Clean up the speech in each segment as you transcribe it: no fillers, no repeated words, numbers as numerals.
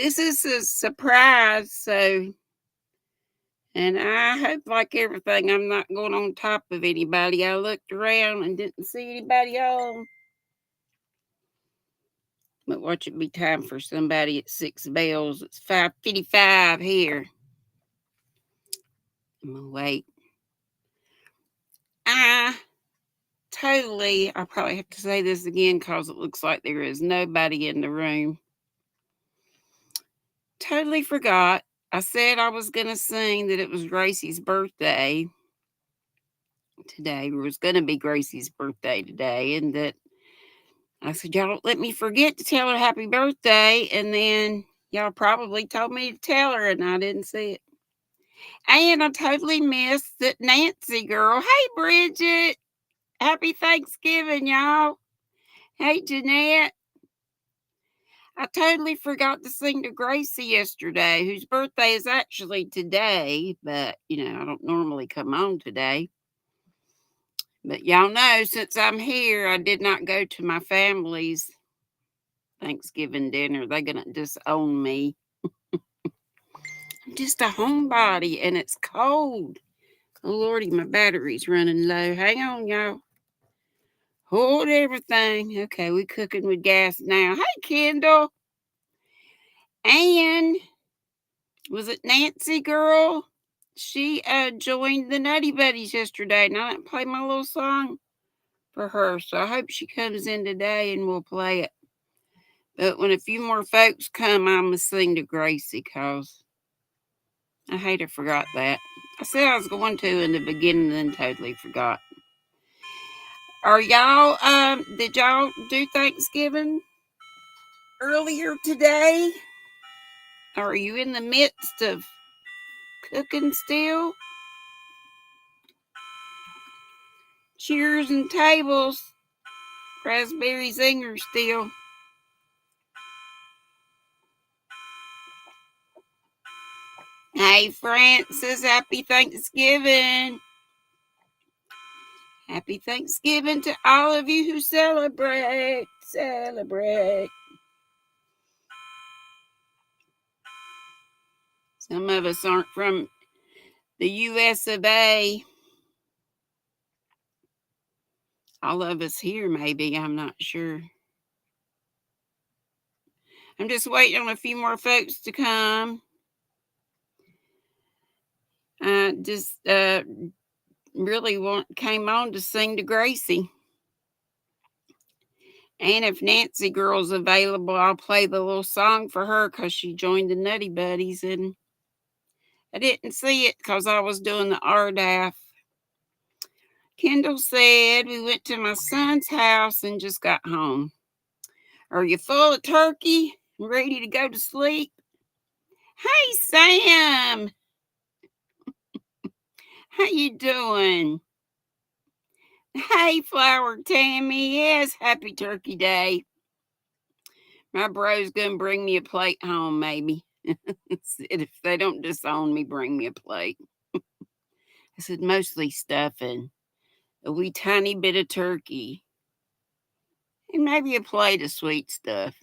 This is a surprise, and I hope, like everything, I'm not going on top of anybody. I looked around and didn't see anybody on. But watch it be time for somebody at 6 bells. It's 5:55 here. I'm gonna wait. I I probably have to say this again because it looks like there is nobody in the room. Totally forgot. I said I was going to sing that it was Gracie's birthday today. It was going to be Gracie's birthday today. And that I said, y'all don't let me forget to tell her happy birthday. And then y'all probably told me to tell her and I didn't see it. And I totally missed that Nancy girl. Hey, Bridget. Happy Thanksgiving, y'all. Hey, Jeanette. I totally forgot to sing to Gracie yesterday, whose birthday is actually today, but I don't normally come on today. But y'all know, since I'm here, I did not go to my family's Thanksgiving dinner. They're gonna disown me. I'm just a homebody and it's cold. Oh Lordy, my battery's running low. Hang on, y'all. Hold everything. Okay, we cooking with gas now. Hey, Kendall. And was it Nancy girl? She joined the Nutty Buddies yesterday, and I didn't play my little song for her. So I hope she comes in today and we'll play it. But when a few more folks come, I'm going to sing to Gracie because I hate I forgot that. I said I was going to in the beginning, then totally forgot. Are y'all, did y'all do Thanksgiving earlier today? Or are you in the midst of cooking still? Cheers and tables. Raspberry zinger still. Hey, Francis, happy Thanksgiving. Happy Thanksgiving to all of you who celebrate. Celebrate. Some of us aren't from the US of A. All of us here, maybe. I'm not sure. I'm just waiting on a few more folks to come. I just really came on to sing to Gracie. And if Nancy girl's available, I'll play the little song for her because she joined the Nutty Buddies. And I didn't see it because I was doing the RDAF. Kendall said we went to my son's house and just got home. Are you full of turkey and ready to go to sleep? Hey, Sam. How you doing? Hey, Flower Tammy. Yes, happy Turkey Day. My bro's gonna bring me a plate home, maybe. If they don't disown me, bring me a plate. I said mostly stuffing, a wee tiny bit of turkey, and maybe a plate of sweet stuff.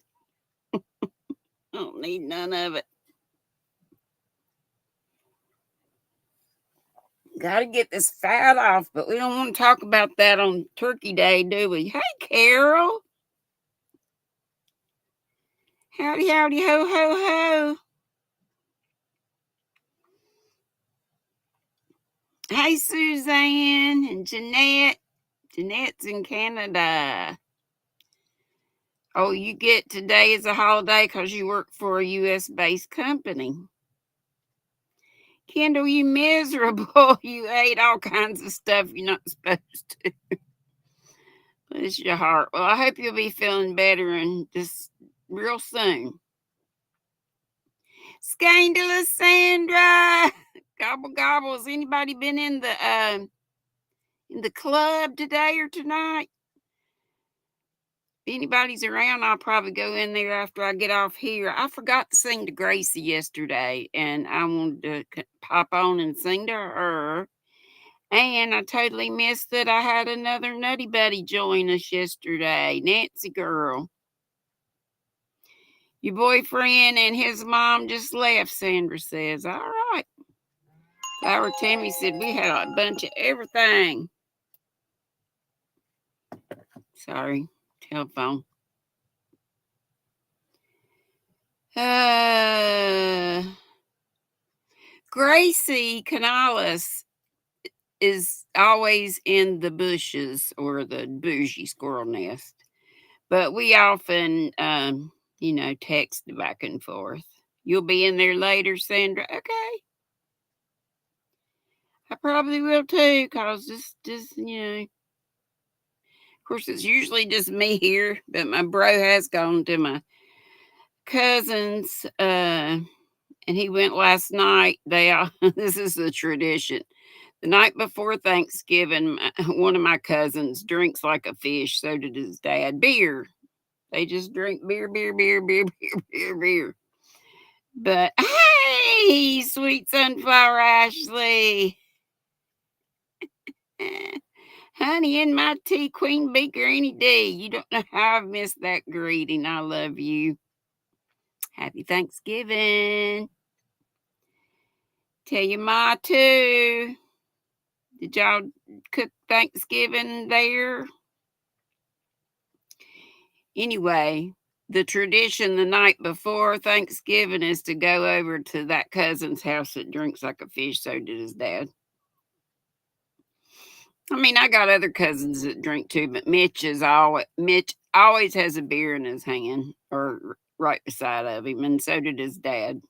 I don't need none of it. Got to get this fat off, but we don't want to talk about that on Turkey Day, do we? Hey, Carol. Howdy, howdy, ho, ho, ho. Hey, Suzanne and Jeanette. Jeanette's in Canada. Oh, you get today as a holiday because you work for a U.S.-based company. Kendall, you miserable. You ate all kinds of stuff you're not supposed to. Bless your heart. Well, I hope you'll be feeling better and just real soon. Scandalous Sandra. Gobble gobble. Has anybody been in the club today or tonight? If anybody's around, I'll probably go in there after I get off here. I forgot to sing to Gracie yesterday, and I wanted to pop on and sing to her. And I totally missed that I had another Nutty Buddy join us yesterday. Nancy girl. Your boyfriend and his mom just left, Sandra says. All right. Our Tammy said we had a bunch of everything. Sorry, telephone. Gracie Canales is always in the bushes or the bougie squirrel nest. But we often, text back and forth. You'll be in there later, Sandra. Okay. I probably will too, cause of course, it's usually just me here, but my bro has gone to my cousin's, and he went last night. They all, this is a tradition. The night before Thanksgiving, one of my cousins drinks like a fish. So did his dad. Beer. They just drink beer, beer, beer, beer, beer, beer, beer. But hey, sweet sunflower Ashley. Honey in my tea, Queen Beaker any day. You don't know how I've missed that greeting. I love you. Happy Thanksgiving. Tell your ma too. Did y'all cook Thanksgiving there? Anyway, the tradition the night before Thanksgiving is to go over to that cousin's house that drinks like a fish. So did his dad. I mean, I got other cousins that drink too, but Mitch always has a beer in his hand or right beside of him, and so did his dad.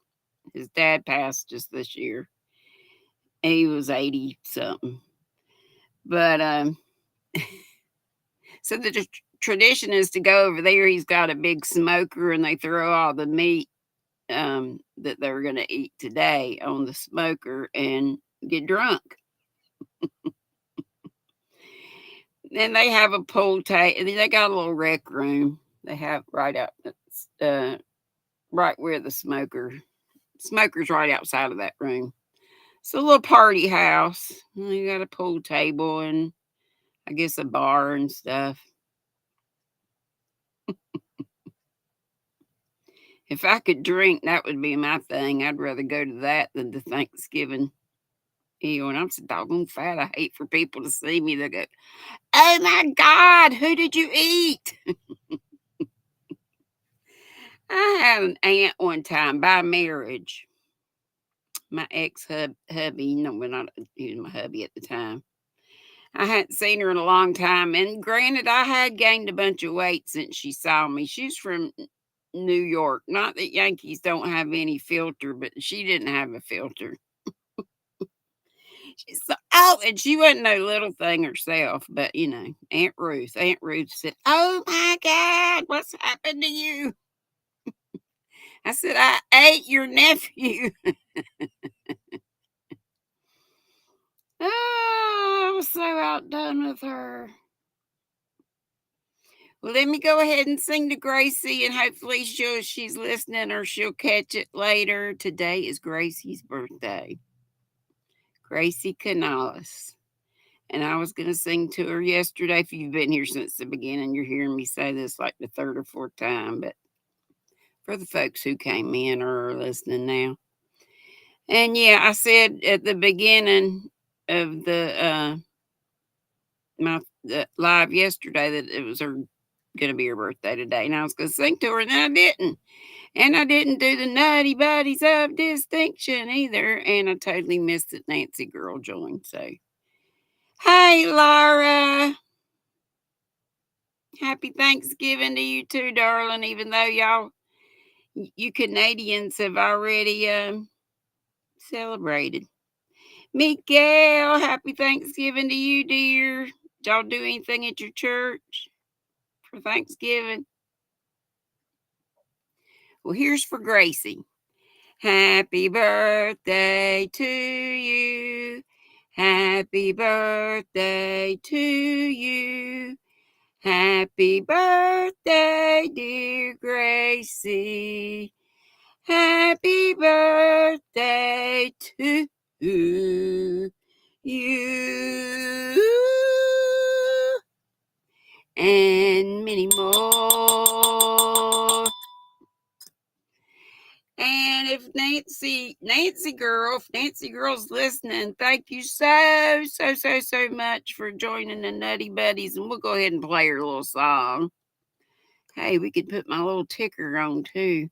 His dad passed just this year. He was 80 something. But so the tradition is to go over there. He's got a big smoker, and they throw all the meat that they're going to eat today on the smoker and get drunk. And they have a pool table. They got a little rec room. They have right out, right where the smoker's right outside of that room. It's a little party house. You got a pool table and I guess a bar and stuff. If I could drink, that would be my thing. I'd rather go to that than to Thanksgiving. And I'm so doggone fat. I hate for people to see me. They go, "Oh my God, who did you eat?" I had an aunt one time by marriage. My ex hubby, we're not using my hubby at the time. I hadn't seen her in a long time. And granted, I had gained a bunch of weight since she saw me. She's from New York. Not that Yankees don't have any filter, but she didn't have a filter. She's so, and she wasn't no little thing herself, but Aunt Ruth. Aunt Ruth said, "Oh my God, what's happened to you?" I said, "I ate your nephew." Oh, I was so outdone with her. Well, let me go ahead and sing to Gracie, and hopefully she's listening or she'll catch it later. Today is Gracie's birthday. Gracie Canales. And I was going to sing to her yesterday. If you've been here since the beginning, you're hearing me say this like the third or fourth time. But for the folks who came in or are listening now. And yeah, I said at the beginning of the live yesterday that it was going to be her birthday today. And I was going to sing to her, and then I didn't. And I didn't do the Nutty Buddies of Distinction either. And I totally missed it. Nancy Girl joined. So, hey, Laura. Happy Thanksgiving to you too, darling. Even though you Canadians have already celebrated. Miguel, happy Thanksgiving to you, dear. Did y'all do anything at your church for Thanksgiving? Well, here's for Gracie. Happy birthday to you. Happy birthday to you. Happy birthday, dear Gracie. Happy birthday to you. And many more. if Nancy girl's listening, thank you so much for joining the Nutty Buddies. And we'll go ahead and play her little song. Hey, we could put my little ticker on too.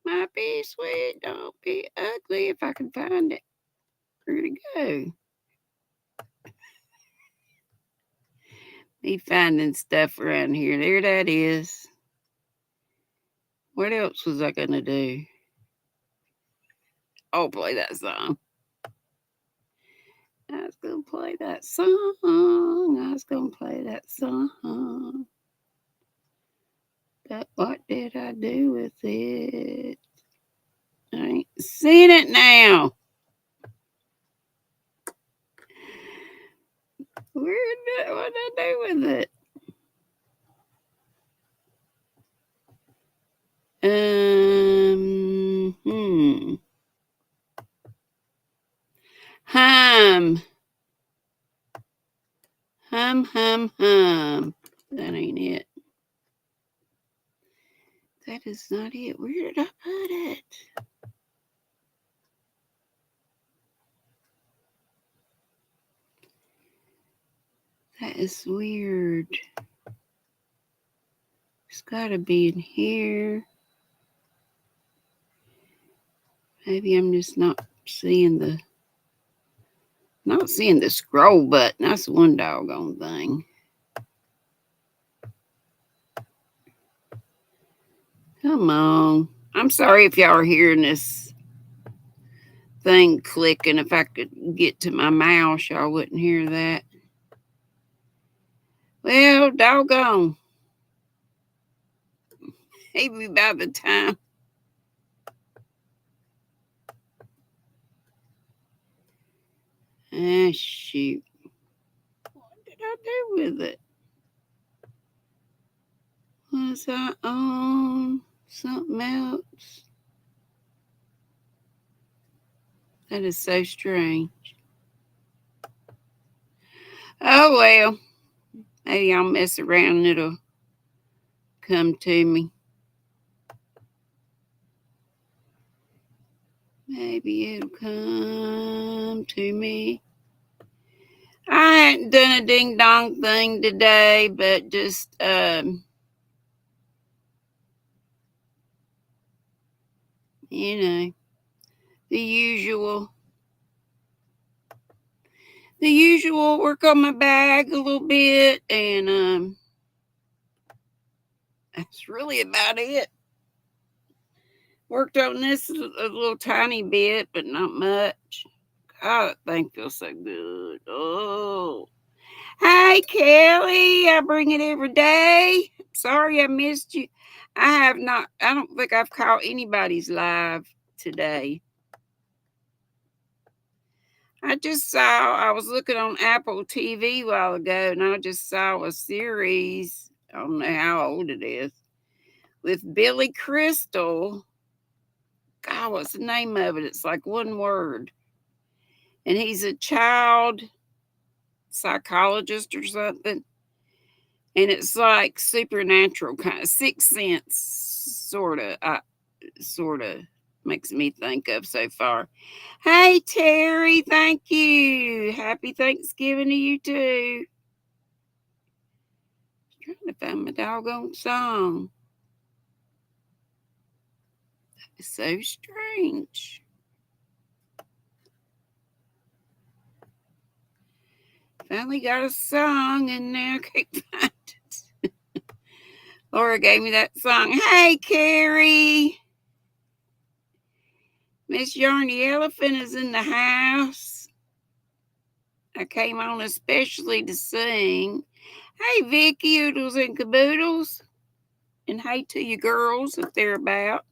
Might be sweet, don't be ugly, if I can find it. Where'd it go? Me finding stuff around here. There that is. What else was I gonna do? Oh, play that song. I was gonna play that song. But what did I do with it? I ain't seen it now. What did I do with it? Hum. That ain't it. That is not it. Where did I put it? That is weird. It's gotta be in here. Maybe I'm just not seeing the scroll button. That's one doggone thing. Come on. I'm sorry if y'all are hearing this thing clicking. If I could get to my mouse, y'all wouldn't hear that. Well, doggone. Maybe by the time. Ah, shoot. What did I do with it? Was I on something else? That is so strange. Oh, well. Maybe I'll mess around and it'll come to me. Maybe it'll come to me. I ain't done a ding dong thing today, but just you know, the usual. The usual, work on my bag a little bit, and that's really about it. Worked on this a little tiny bit, but not much. God, that thing feels so good. Oh. Hi, Kelly. I bring it every day. Sorry I missed you. I don't think I've caught anybody's live today. I was looking on Apple TV a while ago, and I just saw a series, I don't know how old it is, with Billy Crystal. God, what's the name of it? It's like one word. And he's a child psychologist or something. And it's like supernatural kind of Sixth Sense, sort of makes me think of so far. Hey, Terry, thank you. Happy Thanksgiving to you too. Trying to find my doggone song. It's so strange. Finally got a song and now I can't find it. Laura gave me that song. Hey, Carrie. Miss Yarn the Elephant is in the house. I came on especially to sing. Hey, Vicky Oodles and Caboodles. And hey to you girls if they're about.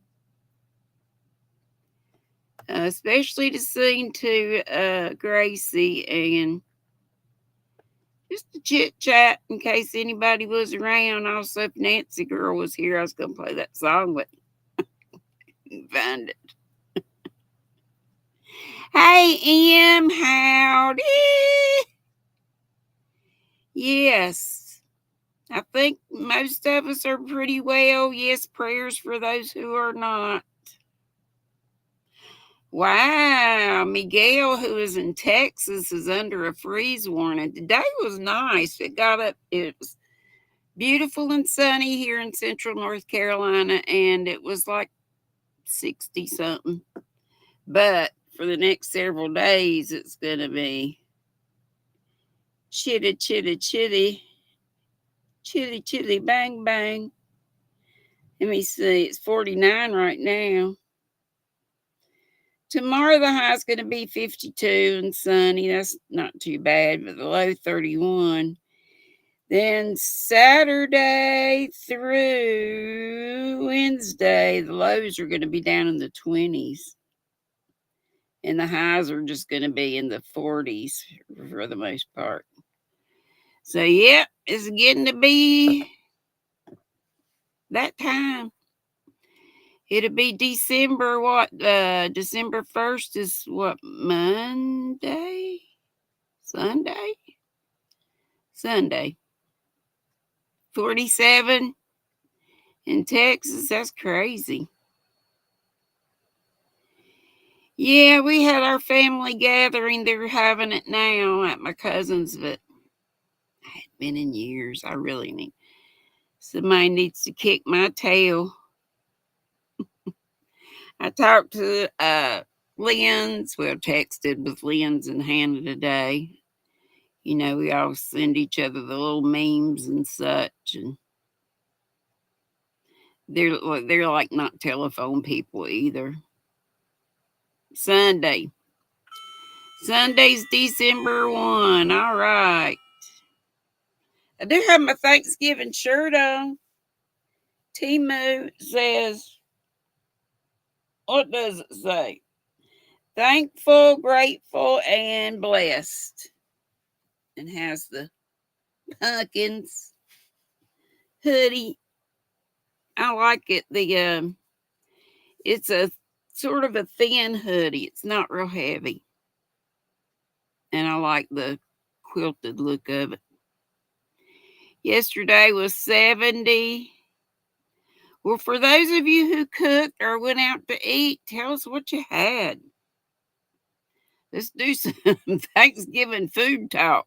Especially to sing to Gracie and just to chit chat in case anybody was around. Also, if Nancy girl was here, I was going to play that song, but couldn't find it. Hey, Em, howdy. Yes, I think most of us are pretty well. Yes, prayers for those who are not. Wow, Miguel, who is in Texas, is under a freeze warning. Today was nice. It got up, it was beautiful and sunny here in central North Carolina, and it was like 60 something. But for the next several days, it's going to be chitty, chitty, chitty, chitty, chitty, bang, bang. Let me see, it's 49 right now. Tomorrow, the high is going to be 52 and sunny. That's not too bad, but the low 31. Then Saturday through Wednesday, the lows are going to be down in the 20s. And the highs are just going to be in the 40s for the most part. So, yeah, it's getting to be that time. It'll be December, what? December 1st is what? Monday? Sunday? Sunday. 47 in Texas. That's crazy. Yeah, we had our family gathering. They're having it now at my cousin's, but I hadn't been in years. I really need somebody needs to kick my tail. I talked to Lynn's, well, texted with Lynn's and Hannah today. You know, we all send each other the little memes and such, and they're like not telephone people either. Sunday's December 1. All right. I do have my Thanksgiving shirt on. Timu says, what does it say? Thankful, grateful, and blessed. And has the pumpkins hoodie. I like it. It's a sort of a thin hoodie. It's not real heavy. And I like the quilted look of it. Yesterday was 70. Well, for those of you who cooked or went out to eat, tell us what you had. Let's do some Thanksgiving food talk.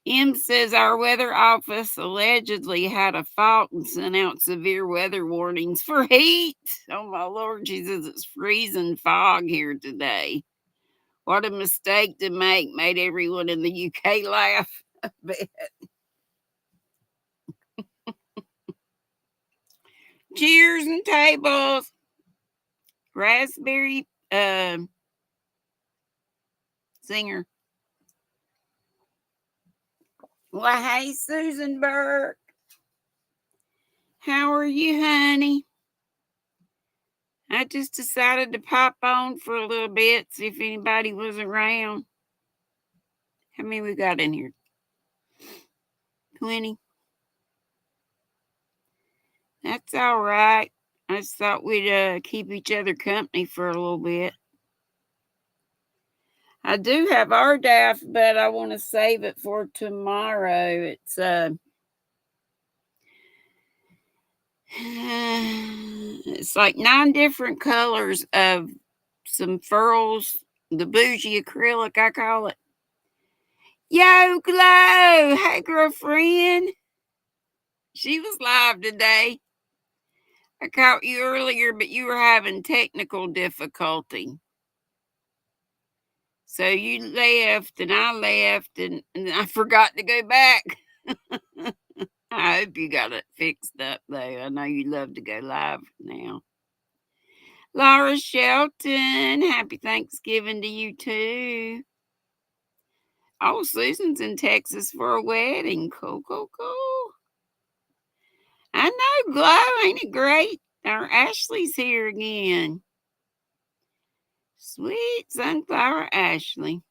M says our weather office allegedly had a fault and sent out severe weather warnings for heat. Oh my Lord, she says it's freezing fog here today. What a mistake to make. Made everyone in the UK laugh. I bet. Cheers and tables. Raspberry singer. Well, hey, Susan Burke. How are you, honey? I just decided to pop on for a little bit, see if anybody was around. How many we got in here? 20. That's all right. I just thought we'd keep each other company for a little bit. I do have RDAF, but I want to save it for tomorrow. It's like 9 different colors of some furls, the bougie acrylic, I call it. Yo, Glow! Hey, girlfriend. She was live today. I caught you earlier, but you were having technical difficulty. So you left, and I left, and I forgot to go back. I hope you got it fixed up, though. I know you love to go live now. Laura Shelton, happy Thanksgiving to you, too. Oh, Susan's in Texas for a wedding. Cool, cool, cool. I know, Glow, ain't it great? Our Ashley's here again. Sweet Sunflower Ashley.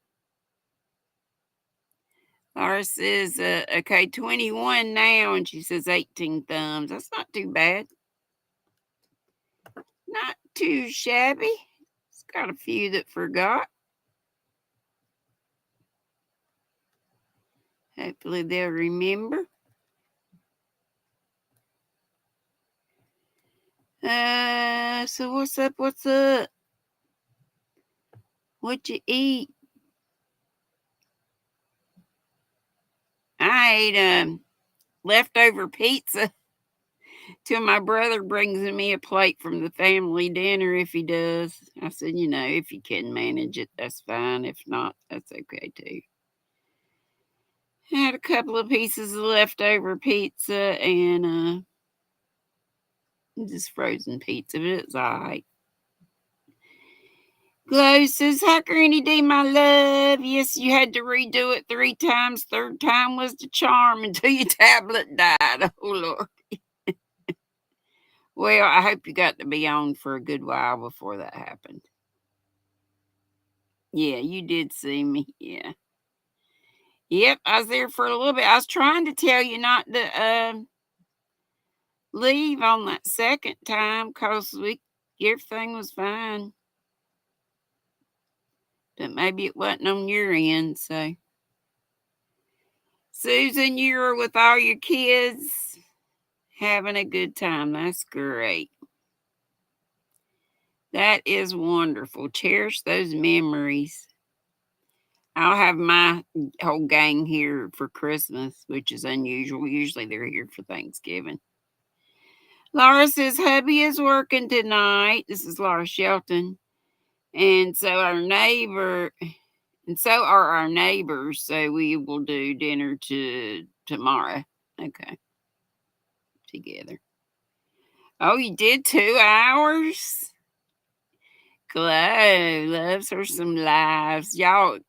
Laura says, okay, 21 now, and she says 18 thumbs. That's not too bad. Not too shabby. It's got a few that forgot. Hopefully they'll remember. So what's up? What's up? What you eat? I ate leftover pizza till my brother brings me a plate from the family dinner if he does. I said, if you can manage it, that's fine. If not, that's okay too. I had a couple of pieces of leftover pizza and just frozen pizza, but it's alright. Glow says, "Hi, Granny D, my love. Yes, you had to redo it 3 times. Third time was the charm until your tablet died. Oh, Lord. Well, I hope you got to be on for a good while before that happened. Yeah, you did see me. Yeah. Yep, I was there for a little bit. I was trying to tell you not to leave on that second time because everything was fine. But maybe it wasn't on your end, so. Susan, you're with all your kids having a good time. That's great. That is wonderful. Cherish those memories. I'll have my whole gang here for Christmas, which is unusual. Usually they're here for Thanksgiving. Laura says hubby is working tonight. This is Laura Shelton. And so are our neighbors. So we will do dinner tomorrow. Okay. Together. Oh, you did 2 hours? Glow loves her some lives. Y'all,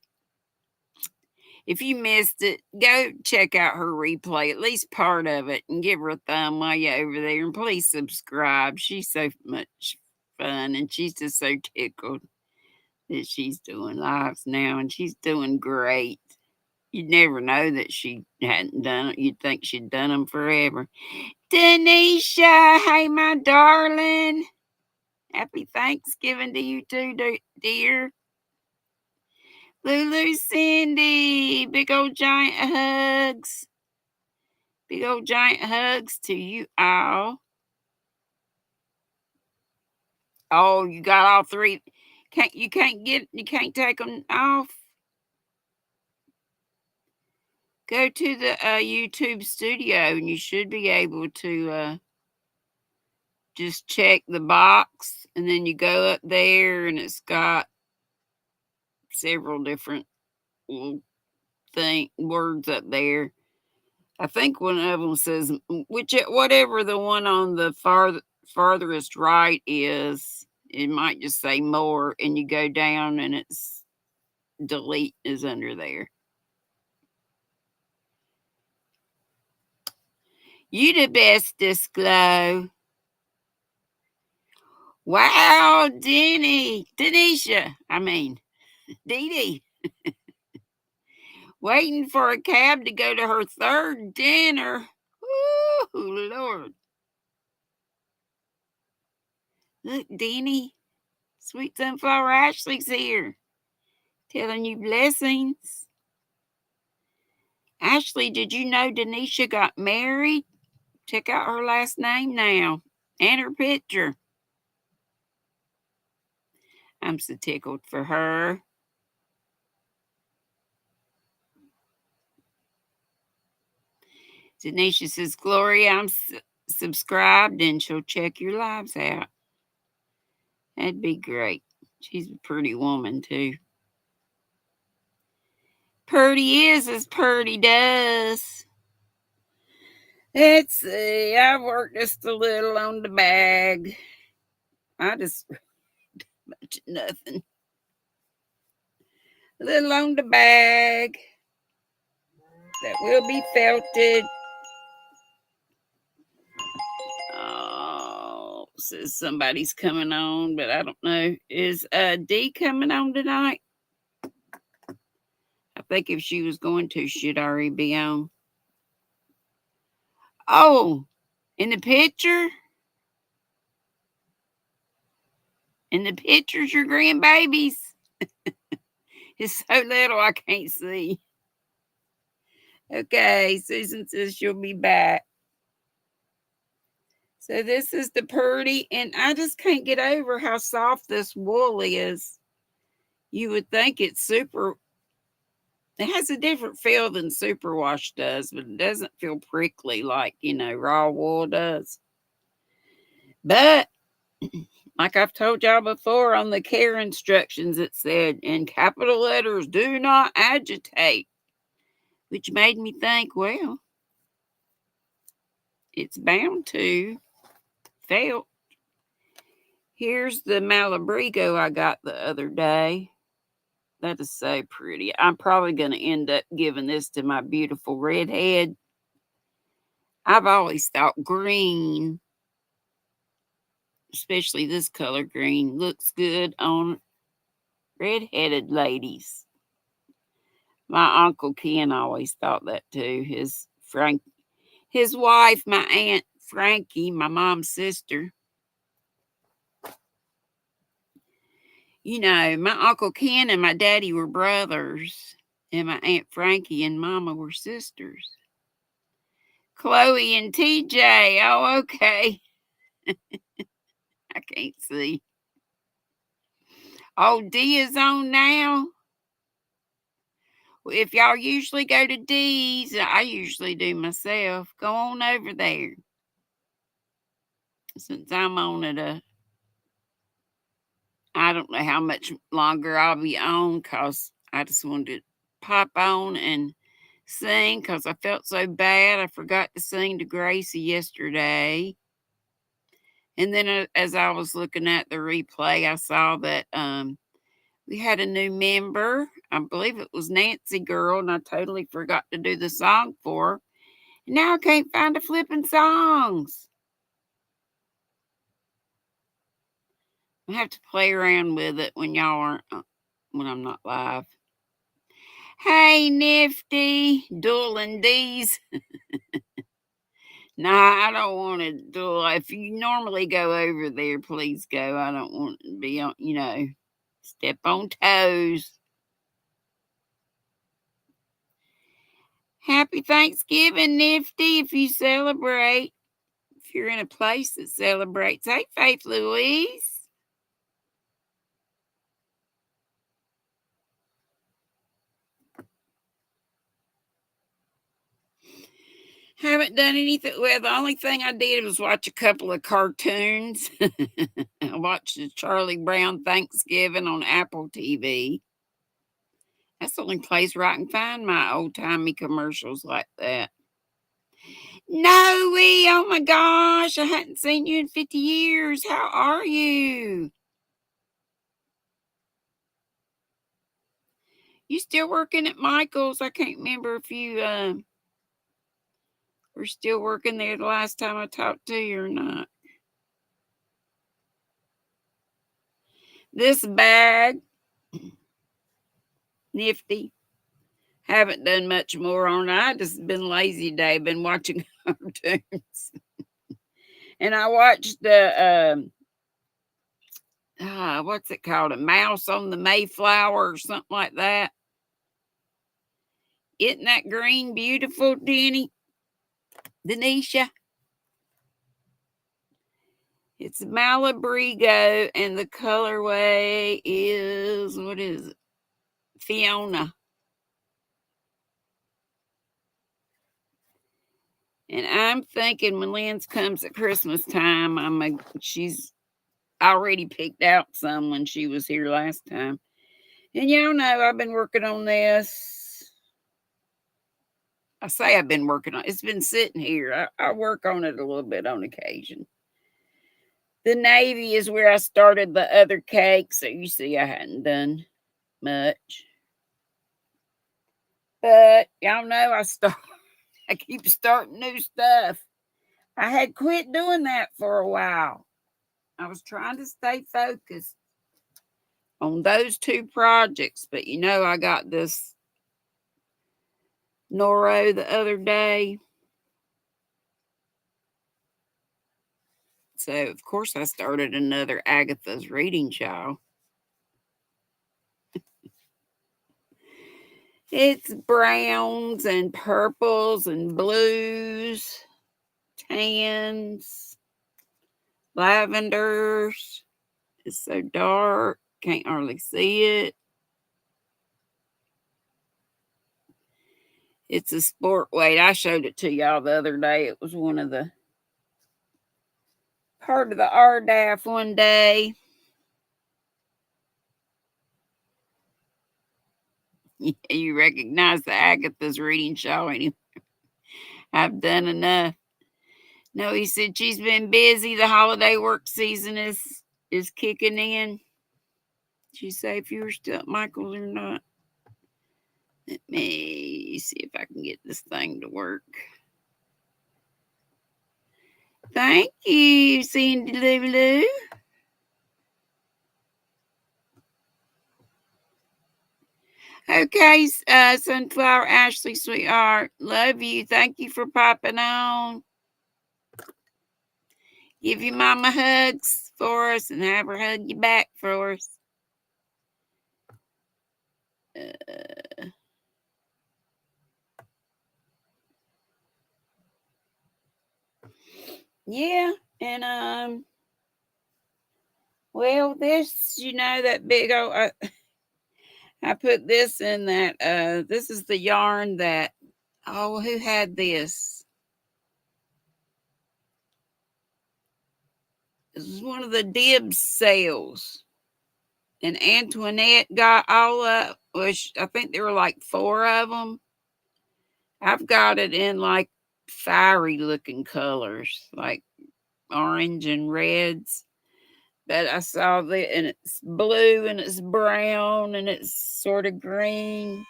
if you missed it, go check out her replay, at least part of it, and give her a thumb while you're over there. And please subscribe. She's so much fun, and she's just so tickled that she's doing lives now, and she's doing great. You'd never know that she hadn't done it. You'd think she'd done them forever. Denisha, hey, my darling. Happy Thanksgiving to you too, dear. Lulu Cindy, big old giant hugs. Big old giant hugs to you all. Oh, you got all three. You can't take them off. Go to the YouTube studio and you should be able to just check the box and then you go up there and it's got several different little words up there. I think one of them says whatever the one on the farthest right is. It might just say more, and you go down, and it's delete is under there. You the bestest, Glow. Wow, Denisha. I mean, Dee Dee. Waiting for a cab to go to her third dinner. Ooh, Lord. Look, Denny. Sweet Sunflower Ashley's here. Telling you blessings. Ashley, did you know Denisha got married? Check out her last name now and her picture. I'm so tickled for her. Denisha says, Gloria, I'm subscribed and she'll check your lives out. That'd be great. She's a pretty woman, too. Purdy is as Purdy does. Let's see. I worked just a little on the bag. I just much nothing. A little on the bag that will be felted. Oh, says somebody's coming on, but I don't know. Is D coming on tonight? I think if she was going to, she'd already be on. Oh, in the picture? In the pictures, your grandbabies? It's so little I can't see. Okay, Susan says she'll be back. So this is the Purdy, and I just can't get over how soft this wool is. You would think it's super, it has a different feel than superwash does, but it doesn't feel prickly like, raw wool does. But like I've told y'all before on the care instructions, it said in capital letters, do not agitate, which made me think, well, it's bound to fail. Here's the Malabrigo I got the other day. That is so pretty. I'm probably going to end up giving this to my beautiful redhead. I've always thought green, especially this color green, looks good on redheaded ladies. My Uncle Ken always thought that too. His wife, my Aunt Frankie, my mom's sister. My Uncle Ken and my daddy were brothers, and my Aunt Frankie and Mama were sisters. Chloe and TJ. Oh, okay. I can't see. Oh, D is on now. Well, if y'all usually go to D's, I usually do myself. Go on over there. Since I'm on it, I don't know how much longer I'll be on because I just wanted to pop on and sing because I felt so bad. I forgot to sing to Gracie yesterday. And then as I was looking at the replay, I saw that we had a new member. I believe it was Nancy Girl, and I totally forgot to do the song for her. And now I can't find the flipping songs. I have to play around with it when y'all aren't, when I'm not live. Hey, Nifty, dueling D's. Nah, I don't want to duel. If you normally go over there, please go. I don't want to be on, step on toes. Happy Thanksgiving, Nifty, if you celebrate. If you're in a place that celebrates. Hey, Faith Louise. Haven't done anything. Well, the only thing I did was watch a couple of cartoons. I watched the Charlie Brown Thanksgiving on Apple TV. That's the only place where I can find my old-timey commercials like that. Noe, oh my gosh, I hadn't seen you in 50 years. How are you? You still working at Michael's? I can't remember if you were still working there the last time I talked to you or not. This bag, Nifty. Haven't done much more on it. I just been lazy today. Been watching cartoons, and I watched the what's it called? A Mouse on the Mayflower or something like that. Isn't that green beautiful, Denisha? It's Malabrigo, and the colorway is, what is it? Fiona. And I'm thinking when Lynn's comes at Christmas time, she's already picked out some when she was here last time. And y'all know I've been working on this. I say I've been working on it. It's been sitting here. I work on it a little bit on occasion. The navy is where I started the other cake. So you see I hadn't done much. But y'all know I keep starting new stuff. I had quit doing that for a while. I was trying to stay focused on those two projects, but I got this Noro the other day. So, of course, I started another Agatha's reading show. It's browns and purples and blues, tans, lavenders. It's so dark, can't hardly see it. It's a sport weight. I showed it to y'all the other day. It was one of the part of the RDAF one day. You recognize the Agatha's reading show anyway. I've done enough. No, he said she's been busy. The holiday work season is kicking in. She say if you were still at Michael's or not. Let me see if I can get this thing to work. Thank you, Cindy Lou. Okay, Sunflower Ashley, sweetheart. Love you. Thank you for popping on. Give your mama hugs for us and have her hug you back for us. Yeah, and well, this, that big old, I put this in that, this is the yarn that, who had this? This is one of the Dibs sales. And Antoinette got all of, which I think there were like 4 of them. I've got it in like fiery looking colors, like orange and reds. But I saw that, and it's blue and it's brown and it's sort of green.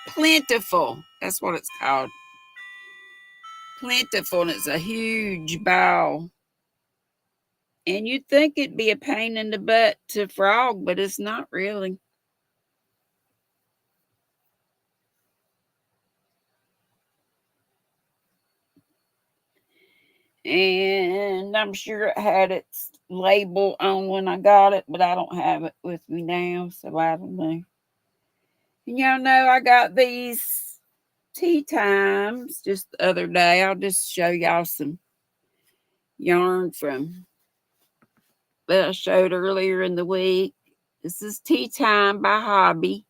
Plentiful. That's what it's called. Plentiful, and it's a huge bow. And you'd think it'd be a pain in the butt to frog, but it's not really. And I'm sure it had its label on when I got it, but I don't have it with me now, so I don't know. And y'all know I got these tea times just the other day. I'll just show y'all some yarn from that I showed earlier in the week. This is Tea Time by Hobby.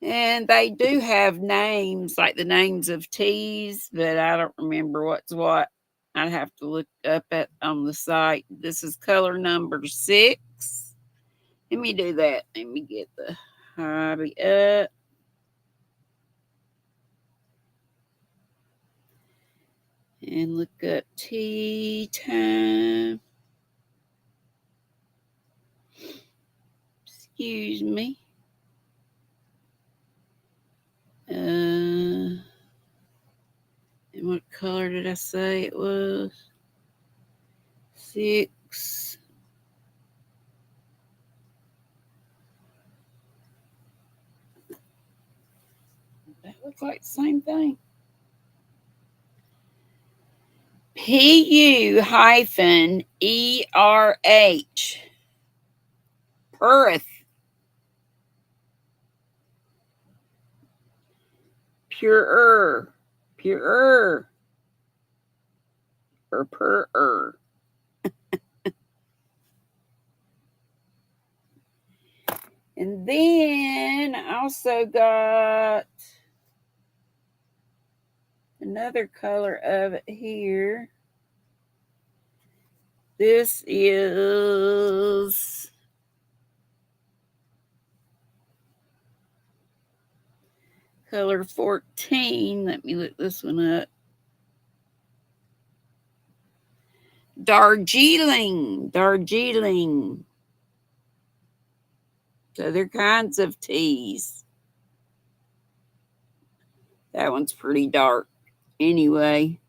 And they do have names, like the names of teas, but I don't remember what's what. I'd have to look up at on the site. This is color number 6. Let me do that. Let me get the hobby up. And look up tea time. Excuse me. And what color did I say it was? 6. That looks like the same thing. PU-ERH. Perth. Purer. Purer. Or purer. And then I also got another color of it here. This is color 14. Let me look this one up. Darjeeling. Darjeeling. So they're kinds of teas. That one's pretty dark. Anyway.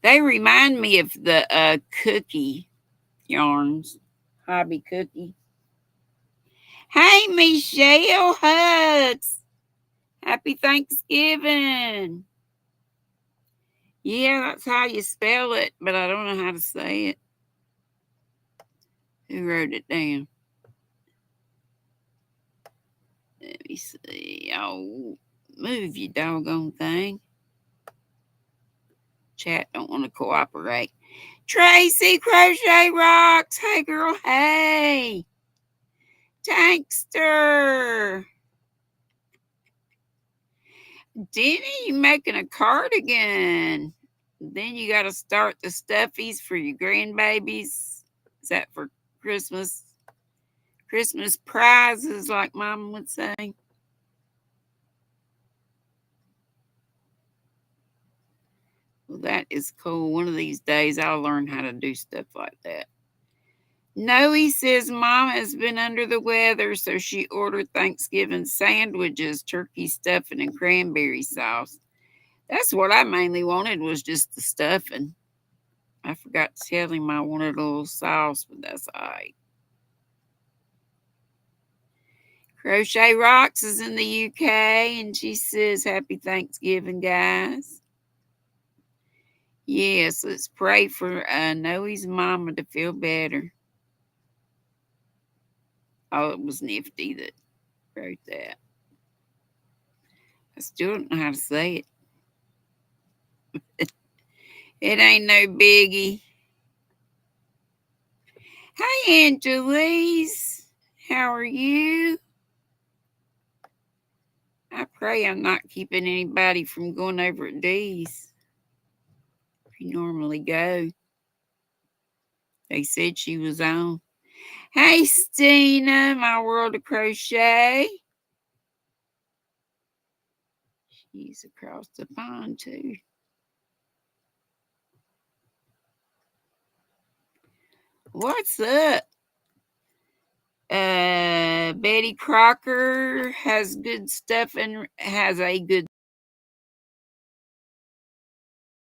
They remind me of the cookie yarns. Hobby cookie. Hey, Michelle, hugs. Happy Thanksgiving. Yeah, that's how you spell it, but I don't know how to say it. Who wrote it down? Let me see. Oh, move, you doggone thing. Chat don't want to cooperate. Tracy Crochet Rocks. Hey, girl. Hey. Tankster. Denny, you making a cardigan. Then you got to start the stuffies for your grandbabies. Is that for Christmas? Christmas prizes, like Mom would say. Well, that is cool. One of these days, I'll learn how to do stuff like that. Noe says Mom has been under the weather, so she ordered Thanksgiving sandwiches, turkey stuffing, and cranberry sauce. That's what I mainly wanted, was just the stuffing. I forgot to tell him I wanted a little sauce, but that's all right. Crochet Rocks is in the UK, and she says, Happy Thanksgiving, guys. Yes, let's pray for Noe's mama to feel better. Oh, it was Nifty that wrote that. I still don't know how to say it. It ain't no biggie. Hey, Angelise. How are you? I pray I'm not keeping anybody from going over at Dee's. You normally go. They said she was on. Hey, Stina, my world of crochet. She's across the pond, too. What's up? Betty Crocker has good stuff and has a good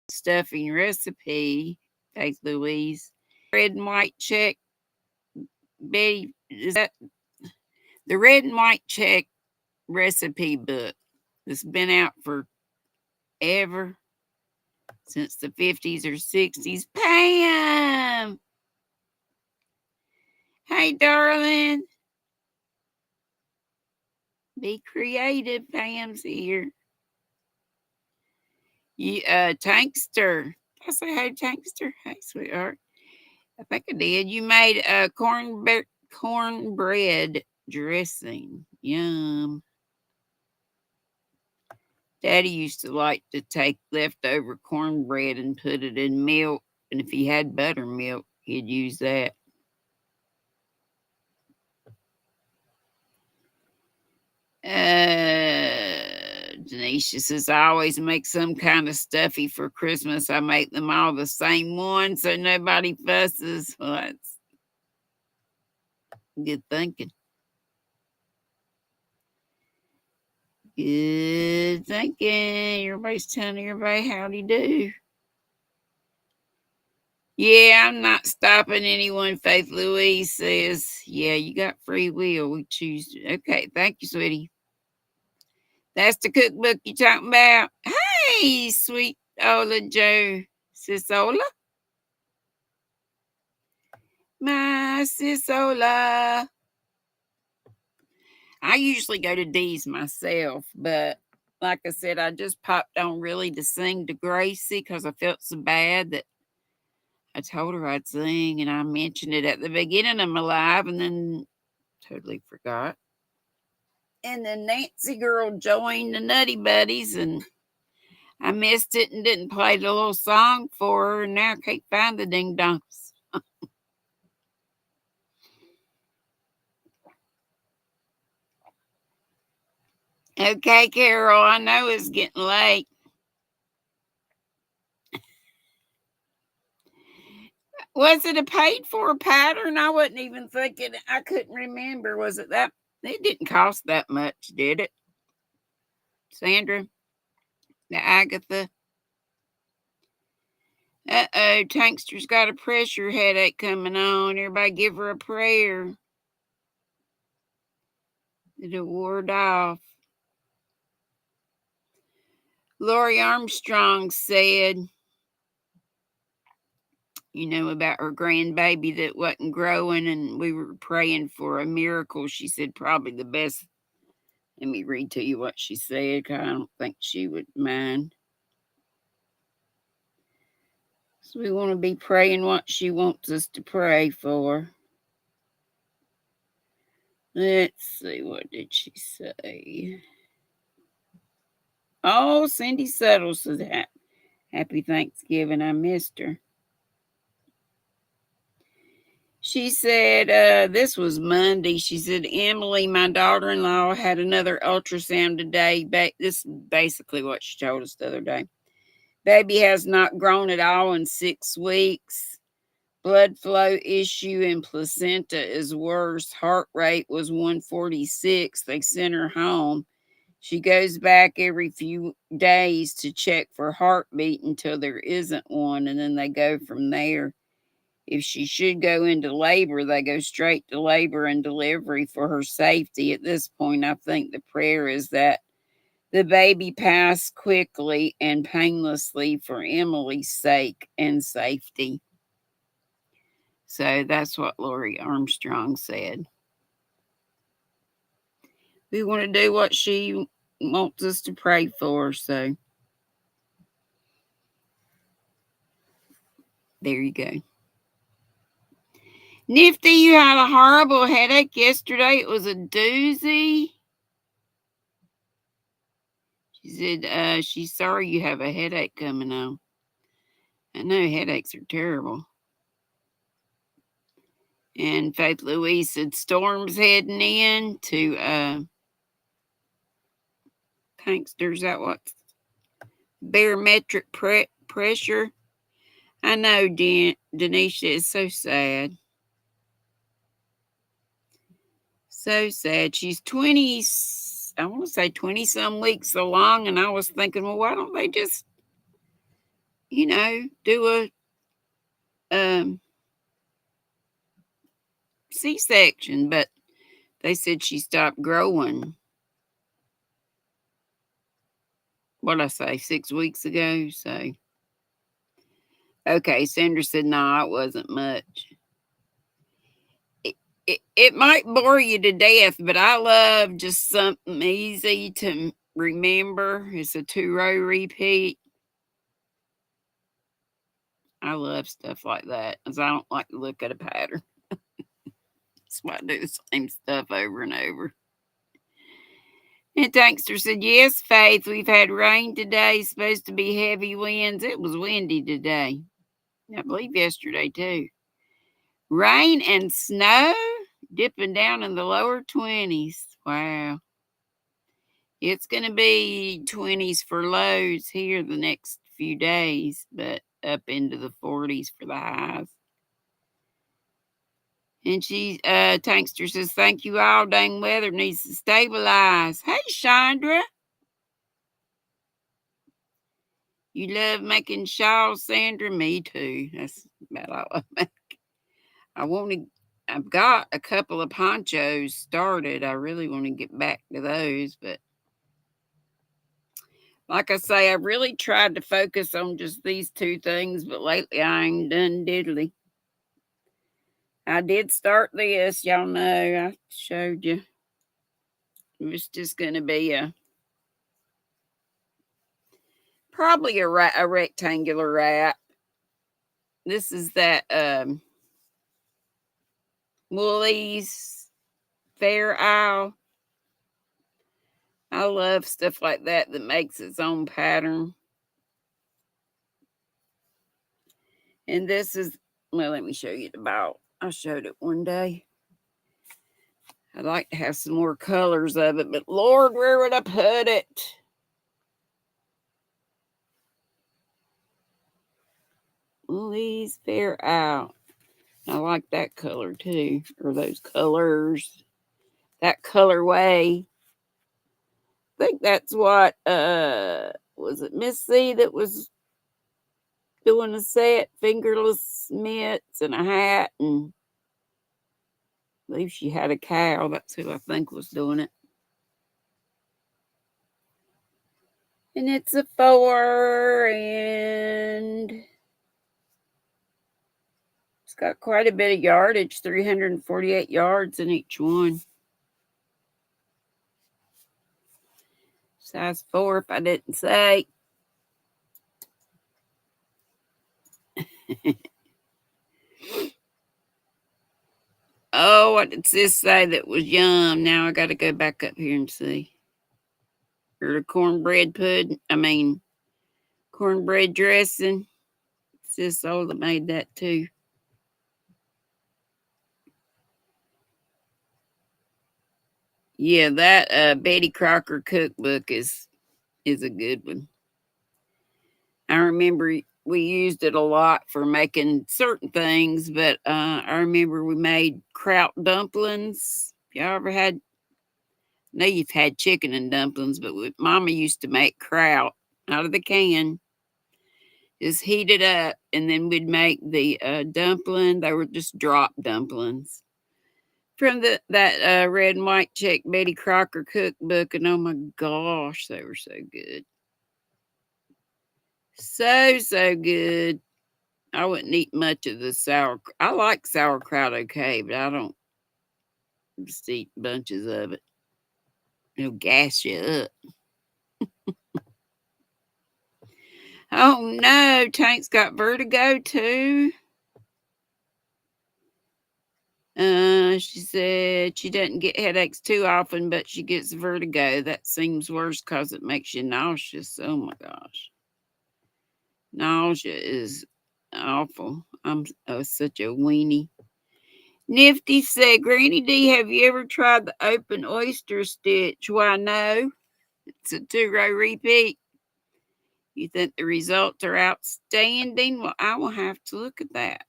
stuffing recipe. Thanks, Louise. Red and white check. Betty, is that the red and white check recipe book that's been out forever, since the 50s or 60s? Pam! Hey, darling. Be creative. Pam's here. You, Tankster. Did I say hey, Tankster? Hey, sweetheart. I think I did. You made a cornbread dressing. Yum. Daddy used to like to take leftover cornbread and put it in milk. And if he had buttermilk, he'd use that. Denisha says, I always make some kind of stuffy for Christmas. I make them all the same one so nobody fusses. Well, that's good thinking. Good thinking. Everybody's telling everybody howdy do. Yeah, I'm not stopping anyone, Faith Louise says. Yeah, you got free will. We choose. Okay, thank you, sweetie. That's the cookbook you talking about. Hey, sweet Ola Joe. Sis Ola. My sis Ola. I usually go to D's myself, but like I said, I just popped on really to sing to Gracie because I felt so bad that I told her I'd sing, and I mentioned it at the beginning of my live and then totally forgot. And then Nancy girl joined the Nutty Buddies, and I missed it and didn't play the little song for her, and now I can't find the ding dongs. Okay, Carol, I know it's getting late. Was it a paid for pattern? I wasn't even thinking. I couldn't remember. Was it that? It didn't cost that much, did it? Sandra, the Agatha. Uh-oh, Tankster's got a pressure headache coming on. Everybody give her a prayer. It'll ward off. Lori Armstrong said, about her grandbaby that wasn't growing, and we were praying for a miracle. She said probably the best. Let me read to you what she said, because I don't think she would mind. So we want to be praying what she wants us to pray for. Let's see, what did she say? Oh, Cindy Settle says happy Thanksgiving. I missed her. She said, this was Monday. She said, Emily, my daughter-in-law, had another ultrasound today. This is basically what she told us the other day. Baby has not grown at all in 6 weeks. Blood flow issue and placenta is worse. Heart rate was 146. They sent her home. She goes back every few days to check for heartbeat until there isn't one, and then they go from there. If she should go into labor, they go straight to labor and delivery for her safety. At this point, I think the prayer is that the baby pass quickly and painlessly for Emily's sake and safety. So that's what Lori Armstrong said. We want to do what she wants us to pray for, so there you go. Nifty, you had a horrible headache yesterday. It was a doozy. She said she's sorry you have a headache coming on. I know headaches are terrible. And Faith Louise said storm's heading in to Tanksters. That what? Barometric pressure. I know, Denisha, is so sad. So sad. She's 20, I want to say 20 some weeks along, and I was thinking, well, why don't they just, do a C-section? But they said she stopped growing. What I say, 6 weeks ago? So, okay, Sandra said, no, it wasn't much. It might bore you to death, but I love just something easy to remember. It's a 2-row repeat. I love stuff like that, because I don't like to look at a pattern. That's why I do the same stuff over and over. And Tankster said, yes, Faith, we've had rain today. Supposed to be heavy winds. It was windy today. I believe yesterday, too. Rain and snow dipping down in the lower 20s. Wow. It's going to be 20s for lows here the next few days, but up into the 40s for the highs. And Tankster says, thank you all. Dang weather needs to stabilize. Hey, Chandra. You love making shawls, Sandra? Me too. That's about all I make. I've got a couple of ponchos started. I really want to get back to those, but like I say, I really tried to focus on just these 2 things, but lately I ain't done diddly. I did start this, y'all know. I showed you. It was just going to be probably a rectangular wrap. This is that Woolies Fair Isle. I love stuff like that makes its own pattern. And this is, well, let me show you the belt. I showed it one day. I'd like to have some more colors of it, but Lord, where would I put it? Woolies Fair Out. I like that color too, or those colors. That colorway. I think that's what was it Miss C that was doing a set, fingerless mitts and a hat, and I believe she had a cow. That's who I think was doing it. And it's a 4, and it's got quite a bit of yardage, 348 yards in each one. Size 4, if I didn't say. Oh, what did sis say that was yum? Now I got to go back up here and see. Or the cornbread pudding. I mean, cornbread dressing. Sis Ola made that too. Yeah, that Betty Crocker cookbook is a good one. I remember we used it a lot for making certain things, but I remember we made kraut dumplings. Y'all ever had? I know you've had chicken and dumplings, but Mama used to make kraut out of the can. Just heat it up, and then we'd make the dumpling. They were just drop dumplings from that red and white check Betty Crocker cookbook, and oh my gosh, they were so good, so good. I wouldn't eat much of the sour. I like sauerkraut, okay, but I don't just eat bunches of it. It'll gas you up. Oh no, Tank's got vertigo too. She said she doesn't get headaches too often, but she gets vertigo. That seems worse because it makes you nauseous. Oh my gosh. Nausea is awful. I'm such a weenie. Nifty said, Granny D, have you ever tried the open oyster stitch? Why, no. It's a 2-row repeat. You think the results are outstanding? Well, I will have to look at that.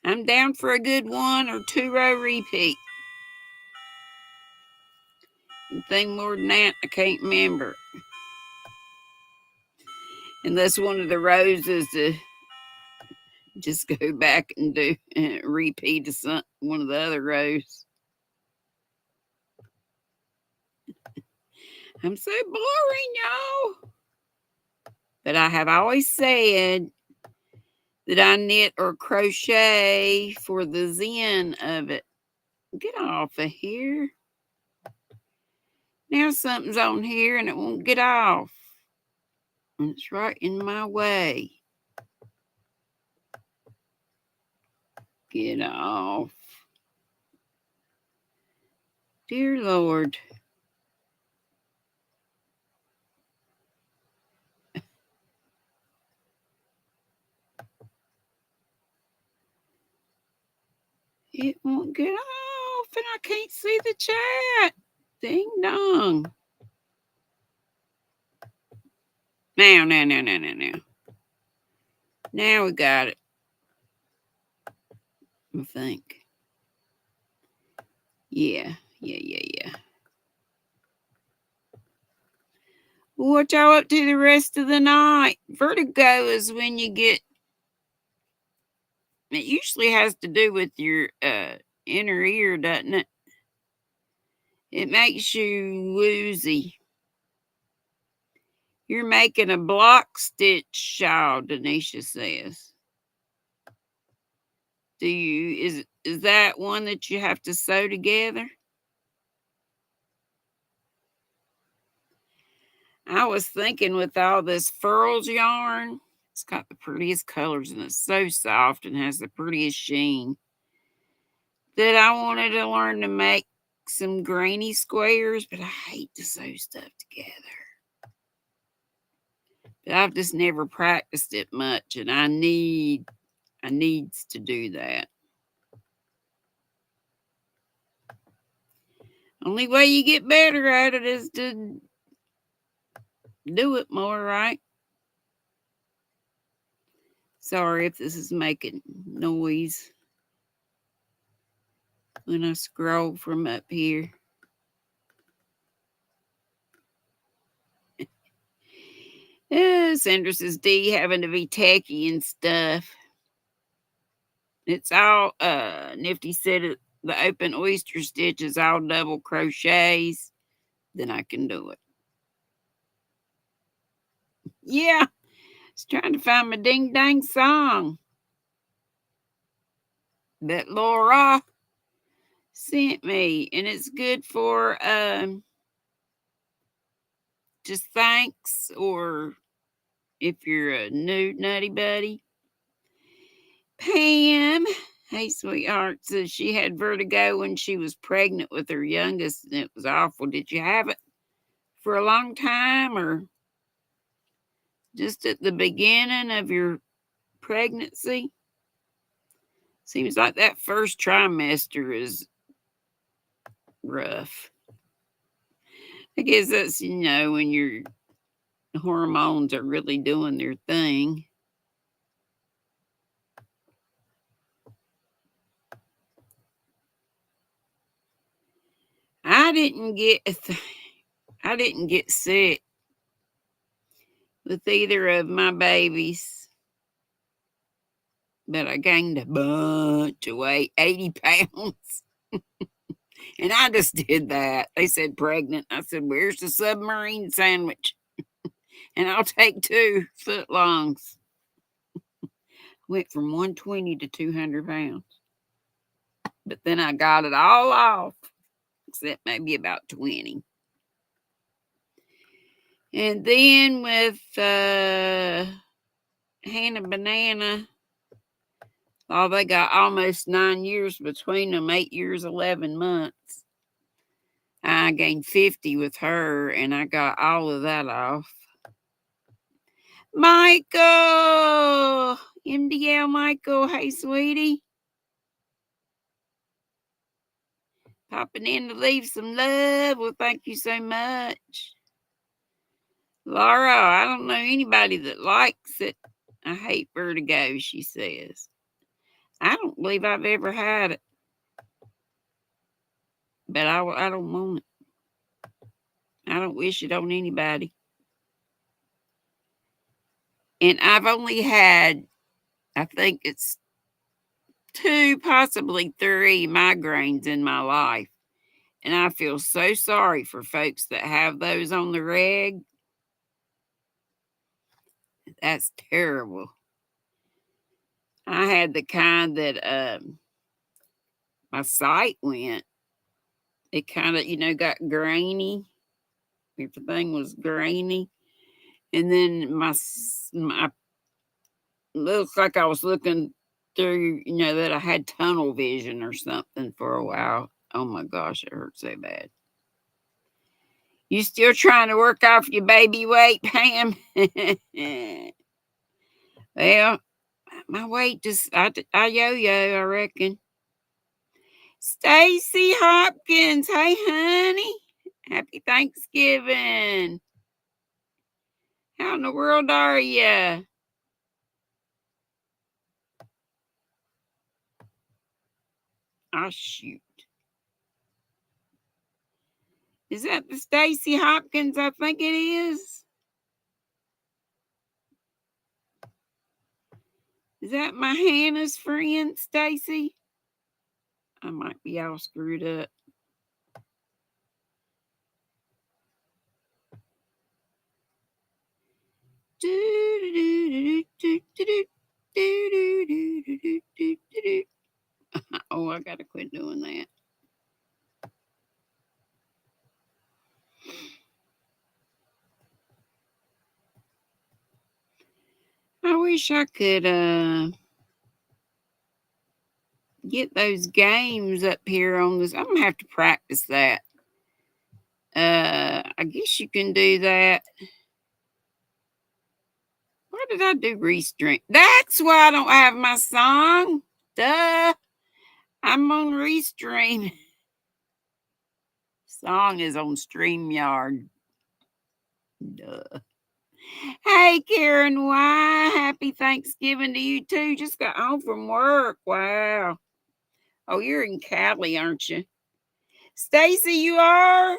I'm down for a good 1 or 2-row repeat. Anything more than that, I can't remember. Unless one of the rows is to just go back and do repeat one of the other rows. I'm so boring, y'all. But I have always said that I knit or crochet for the zen of it. Get off of here. Now something's on here and it won't get off. And it's right in my way. Get off. Dear Lord. It won't get off and I can't see the chat. Ding dong. Now. Now we got it. I think. Yeah. What y'all up to the rest of the night? Vertigo is when you get. It usually has to do with your inner ear, doesn't it? It makes you woozy. You're making a block stitch shawl, Denisha says. Is that one that you have to sew together? I was thinking with all this furls yarn, it's got the prettiest colors and it's so soft and has the prettiest sheen, that I wanted to learn to make some granny squares, but I hate to sew stuff together. But I've just never practiced it much, and I needs to do that. Only way you get better at it is to do it more, right? Sorry if this is making noise when I scroll from up here. Sandra says D having to be techie and stuff. It's all Nifty said it, the open oyster stitch is all double crochets. Then I can do it. Yeah. It's trying to find my ding dang song that Laura sent me. And it's good for just thanks, or if you're a nude nutty buddy. Pam, Hey, sweetheart, says she had vertigo when she was pregnant with her youngest, and it was awful. Did you have it for a long time or just at the beginning of your pregnancy? Seems like that first trimester is rough. I guess that's, when your hormones are really doing their thing. I didn't get I didn't get sick with either of my babies, but I gained a bunch of weight, 80 pounds. And I just did that. They said pregnant. I said, "Where's the submarine sandwich?" And I'll take 2 footlongs. Went from 120 to 200 pounds. But then I got it all off, except maybe about 20. And then with Hannah Banana, they got almost 9 years between them, 8 years, 11 months. I gained 50 with her, and I got all of that off. Michael! MDL Michael, hey, sweetie. Popping in to leave some love. Well, thank you so much. Laura, I don't know anybody that likes it. I hate vertigo, she says. I don't believe I've ever had it. But I don't want it. I don't wish it on anybody. And I've only had, I think it's 2, possibly 3 migraines in my life. And I feel so sorry for folks that have those on the reg. That's terrible. I had the kind that my sight went. It kind of, got grainy. Everything was grainy. And then my looks like I was looking through, that I had tunnel vision or something for a while. Oh my gosh, it hurt so bad. You still trying to work off your baby weight, Pam? Well, my weight just, I yo-yo, I reckon. Stacy Hopkins, hey, honey. Happy Thanksgiving. How in the world are you? Oh, shoot. Is that the Stacy Hopkins? I think it is. Is that my Hannah's friend, Stacy? I might be all screwed up. Oh, I gotta quit doing that. I wish I could get those games up here on this. I'm gonna have to practice that. I guess you can do that. Why did I do Restream? That's why I don't have my song. Duh. I'm on Restream. Song is on StreamYard. Duh. Hey, Karen, why? Happy Thanksgiving to you too. Just got home from work. Wow. Oh, you're in Cali, aren't you? Stacy, you are?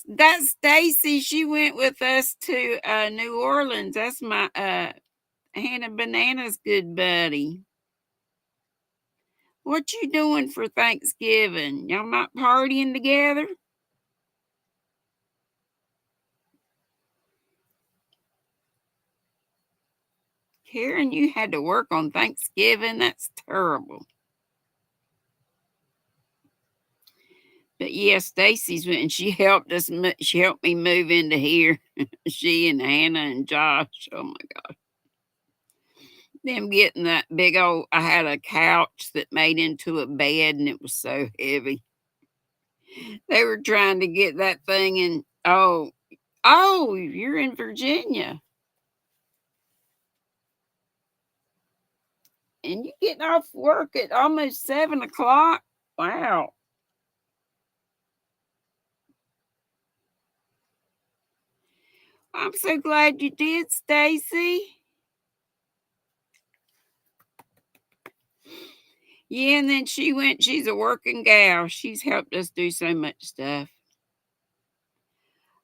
That's Stacy. She went with us to New Orleans. That's my Hannah Banana's good buddy. What you doing for Thanksgiving? Y'all not partying together? Karen, you had to work on Thanksgiving. That's terrible. But yeah, Stacy's went and she helped us. She helped me move into here. She and Hannah and Josh. Oh my God. Them getting that big old I had a couch that made into a bed and it was so heavy. They were trying to get that thing in oh, you're in Virginia. And you getting off work at almost 7 o'clock? Wow. I'm so glad you did, Stacy. Yeah, and then she's a working gal. She's helped us do so much stuff.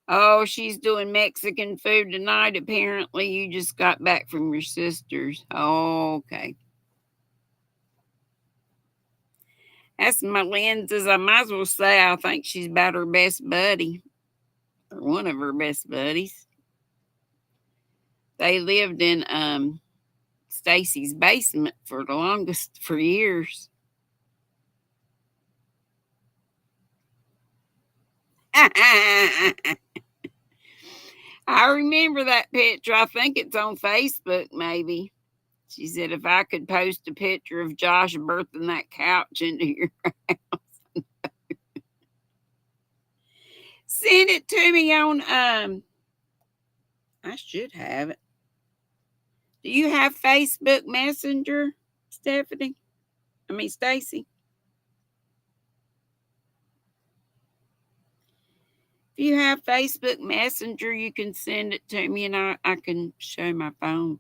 Oh, she's doing Mexican food tonight. Apparently, you just got back from your sister's. Oh, okay. That's my lenses. I might as well say I think she's about her best buddy, or one of her best buddies. They lived in Stacy's basement for the longest for years. I remember that picture. I think it's on Facebook, maybe. She said if I could post a picture of Josh birthing that couch into your send it to me on I should have it. Do you have Facebook Messenger, Stephanie? I mean Stacy. If you have Facebook Messenger, you can send it to me and I can show my phone.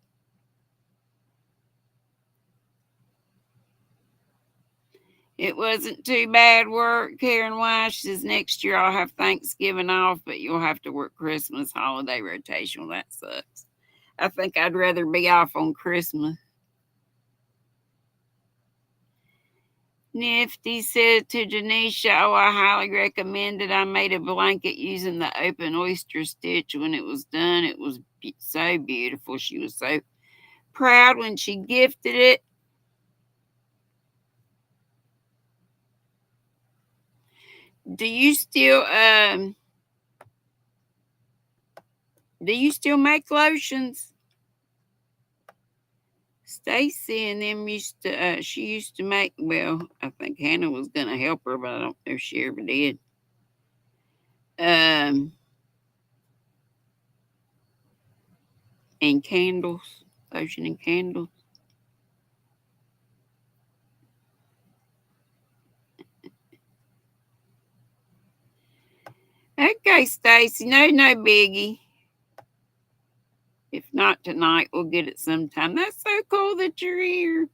It wasn't too bad work. Karen Weiss says next year I'll have Thanksgiving off, but you'll have to work Christmas holiday rotation. Well, that sucks. I think I'd rather be off on Christmas. Nifty said to Denisha, oh, I highly recommend it. I made a blanket using the open oyster stitch. When it was done, it was so beautiful. She was so proud when she gifted it. Do you still make lotions? Stacy and them used to she used to make, well, I think Hannah was gonna help her, but I don't know if she ever did. Um and candles, lotion and candles. Okay, Stacy, no biggie. If not tonight, we'll get it sometime. That's so cool that you're here.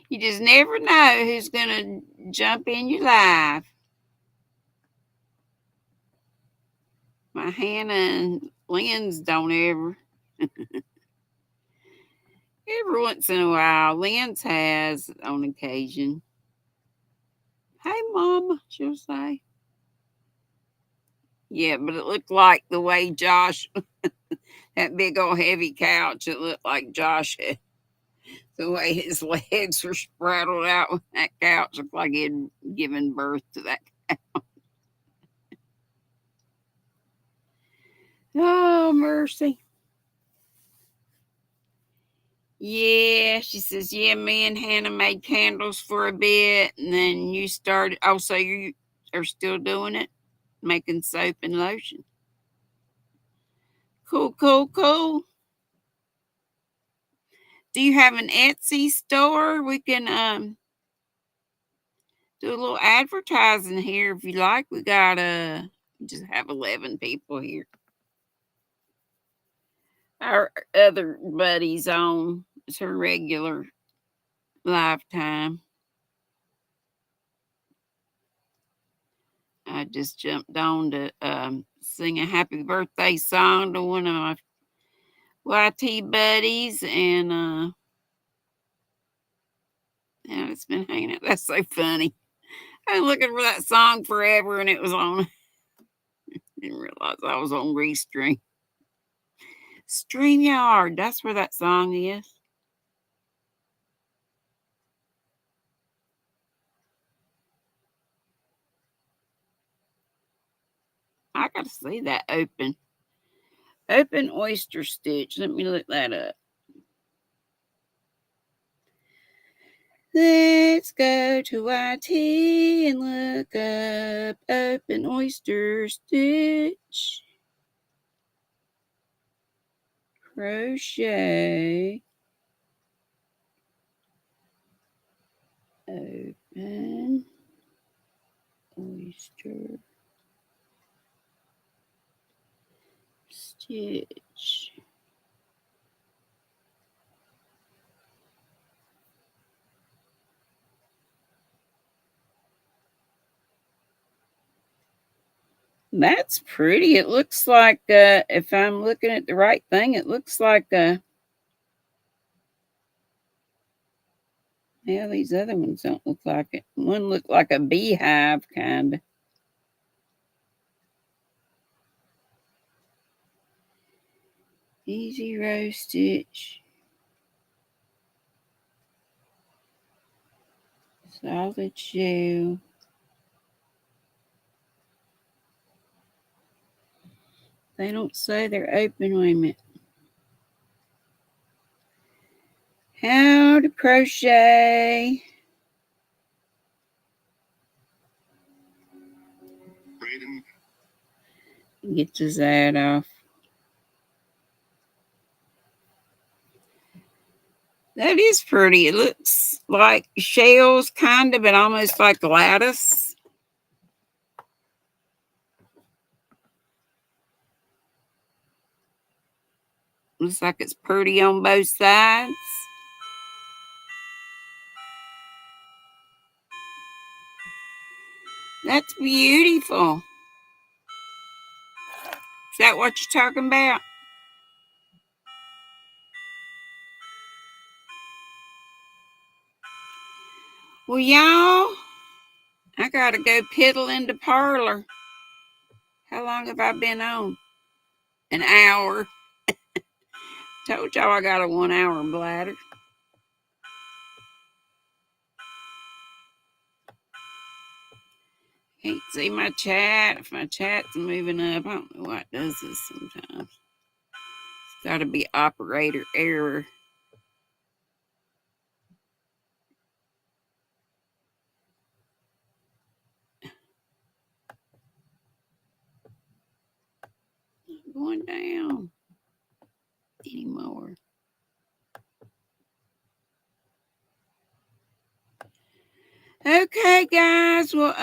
You just never know who's gonna jump in your life. My Hannah and Lynn's don't ever. Every once in a while, Lynn's has on occasion. Hey, Mama, she'll say. Yeah, but it looked like the way Josh, that big old heavy couch, it looked like Josh had, the way his legs were spraddled out on that couch, looked like he had given birth to that. Oh, mercy. Yeah, she says, yeah, me and Hannah made candles for a bit, and then you started. Oh, so you are still doing it, making soap and lotion. Cool. Do you have an Etsy store? We can do a little advertising here if you like. We got just have 11 people here. Our other buddy's on. It's her regular lifetime. I just jumped on to sing a happy birthday song to one of my YT buddies, and yeah, it's been hanging out. That's so funny. I was looking for that song forever, and it was on. Didn't realize I was on Restream. StreamYard. That's where that song is. I got to see that open oyster stitch. Let me look that up. Let's go to IT and look up open oyster stitch. Crochet. Open oyster stitch. That's pretty. It looks like, if I'm looking at the right thing, it looks like yeah, these other ones don't look like it. One looked like a beehive, kind of. Easy row stitch. Solid shell. They don't say they're open. Wait a minute. How to crochet. Get the zad off. That is pretty. It looks like shells, kind of, but almost like lattice. Looks like it's pretty on both sides. That's beautiful. Is that what you're talking about? Well, y'all, I gotta go piddle into parlor. How long have I been on? An hour. Told y'all I got a 1 hour bladder. Can't see my chat. If my chat's moving up, I don't know why it does this sometimes. It's gotta be operator error. Going down anymore. Okay, guys. Well,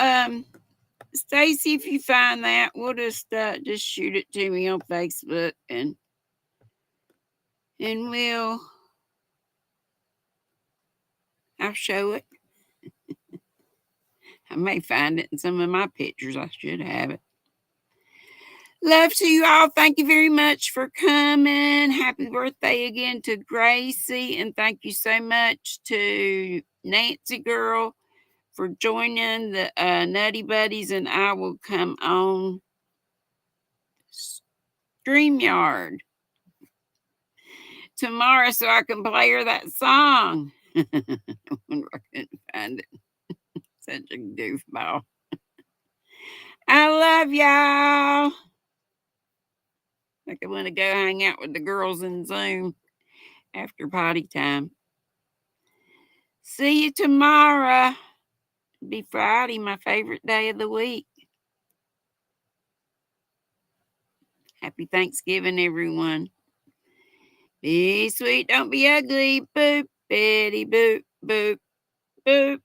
Stacy, if you find that, we'll just shoot it to me on Facebook, and I'll show it. I may find it in some of my pictures. I should have it. Love to you all. Thank you very much for coming. Happy birthday again to Gracie. And thank you so much to Nancy Girl for joining the Nutty Buddies. And I will come on StreamYard tomorrow so I can play her that song. I wonder if I couldn't find it. Such a goofball. I love y'all. Like I want to go hang out with the girls in Zoom after potty time. See you tomorrow. It'll be Friday, my favorite day of the week. Happy Thanksgiving, everyone. Be sweet, don't be ugly. Boop, bitty, boop, boop, boop.